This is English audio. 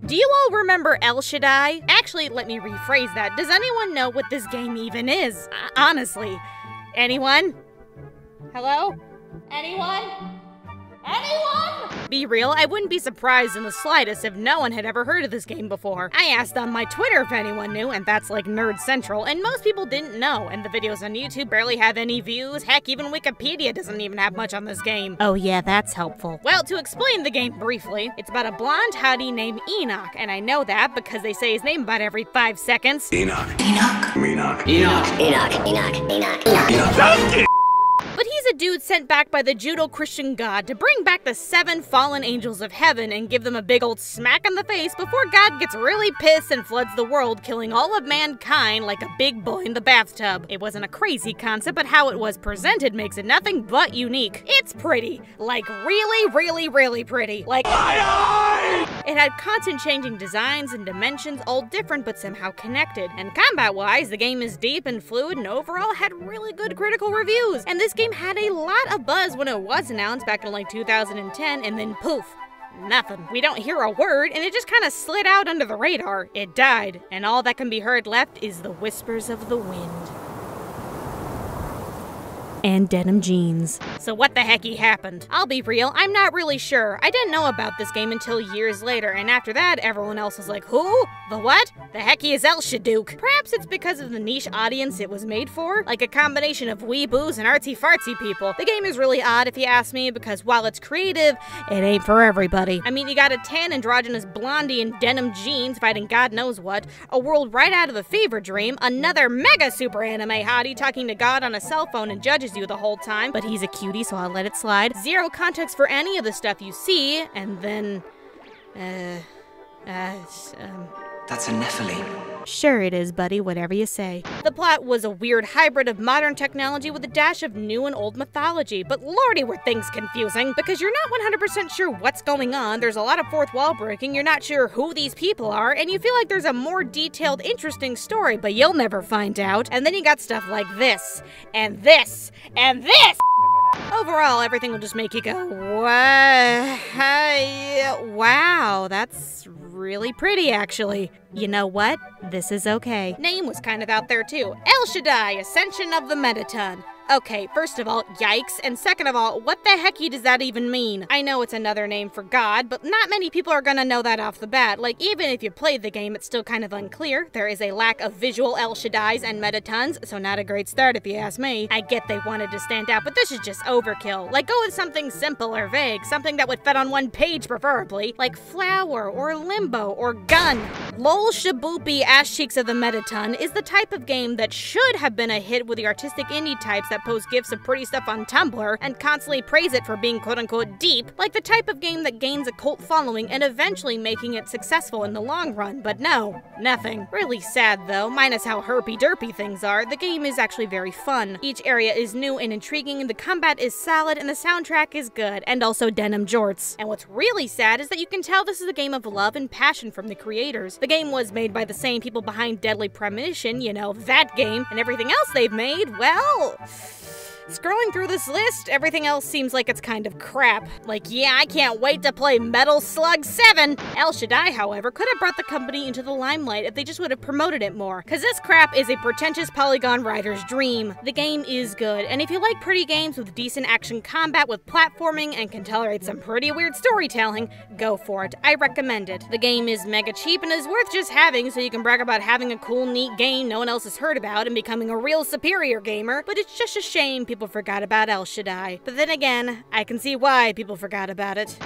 Do you all remember El Shaddai? Actually, let me rephrase that. Does anyone know what this game even is? Honestly. Anyone? Hello? Anyone? Anyone? Be real, I wouldn't be surprised in the slightest if no one had ever heard of this game before. I asked on my Twitter if anyone knew, and that's like Nerd Central, and most people didn't know, and the videos on YouTube barely have any views. Heck, even Wikipedia doesn't even have much on this game. Oh yeah, that's helpful. Well, to explain the game briefly, it's about a blonde hottie named Enoch, and I know that because they say his name about every 5 seconds. Enoch. Enoch. Enoch. Enoch. Enoch. Enoch. Enoch. Enoch. But he's a dude sent back by the Judeo-Christian God to bring back the 7 fallen angels of heaven and give them a big old smack in the face before God gets really pissed and floods the world, killing all of mankind like a big boy in the bathtub. It wasn't a crazy concept, but how it was presented makes it nothing but unique. It's pretty. Like really, really, really pretty. Like it had constant changing designs and dimensions, all different but somehow connected. And combat-wise, the game is deep and fluid and overall had really good critical reviews. And this game had a lot of buzz when it was announced back in like 2010, and then poof, nothing. We don't hear a word, and it just kind of slid out under the radar. It died, and all that can be heard left is the whispers of the wind. And denim jeans. So what the hecky happened? I'll be real, I'm not really sure. I didn't know about this game until years later, and after that, everyone else was like, who? The what? The hecky is El Shaddouk. Perhaps it's because of the niche audience it was made for? Like a combination of weeboos and artsy-fartsy people. The game is really odd if you ask me, because while it's creative, it ain't for everybody. I mean, you got a tan androgynous blondie in denim jeans fighting God knows what, a world right out of a fever dream, another mega super anime hottie talking to God on a cell phone and judges you the whole time, but he's a cutie, so I'll let it slide. Zero context for any of the stuff you see, and then, That's a Nephilim. Sure it is, buddy, whatever you say. The plot was a weird hybrid of modern technology with a dash of new and old mythology, but lordy were things confusing, because you're not 100% sure what's going on, there's a lot of fourth wall breaking, you're not sure who these people are, and you feel like there's a more detailed, interesting story, but you'll never find out. And then you got stuff like this, and this, and this! Overall, everything will just make you go, wow, that's really pretty, actually. You know what? This is okay. Name was kind of out there, too. El Shaddai, Ascension of the Mettaton. Okay, first of all, yikes, and second of all, what the hecky does that even mean? I know it's another name for God, but not many people are gonna know that off the bat. Like, even if you played the game, it's still kind of unclear. There is a lack of visual El Shaddais and Mettatons, so not a great start if you ask me. I get they wanted to stand out, but this is just overkill. Like, go with something simple or vague, something that would fit on one page preferably, like Flower, or Limbo, or Gun. Lol Shaboopy Ass Cheeks of the Mettaton is the type of game that should have been a hit with the artistic indie types that post gifs of pretty stuff on Tumblr and constantly praise it for being quote-unquote deep, like the type of game that gains a cult following and eventually making it successful in the long run, but no, nothing. Really sad though, minus how herpy-derpy things are, the game is actually very fun. Each area is new and intriguing, the combat is solid, and the soundtrack is good, and also denim jorts. And what's really sad is that you can tell this is a game of love and passion from the creators. The game was made by the same people behind Deadly Premonition, you know, that game, and everything else they've made, well... Scrolling through this list, everything else seems like it's kind of crap. Like, yeah, I can't wait to play Metal Slug 7! El Shaddai, however, could have brought the company into the limelight if they just would have promoted it more, cause this crap is a pretentious Polygon writer's dream. The game is good, and if you like pretty games with decent action combat with platforming and can tolerate some pretty weird storytelling, go for it. I recommend it. The game is mega cheap and is worth just having so you can brag about having a cool, neat game no one else has heard about and becoming a real superior gamer, but it's just a shame people forgot about El Shaddai. But then again, I can see why people forgot about it.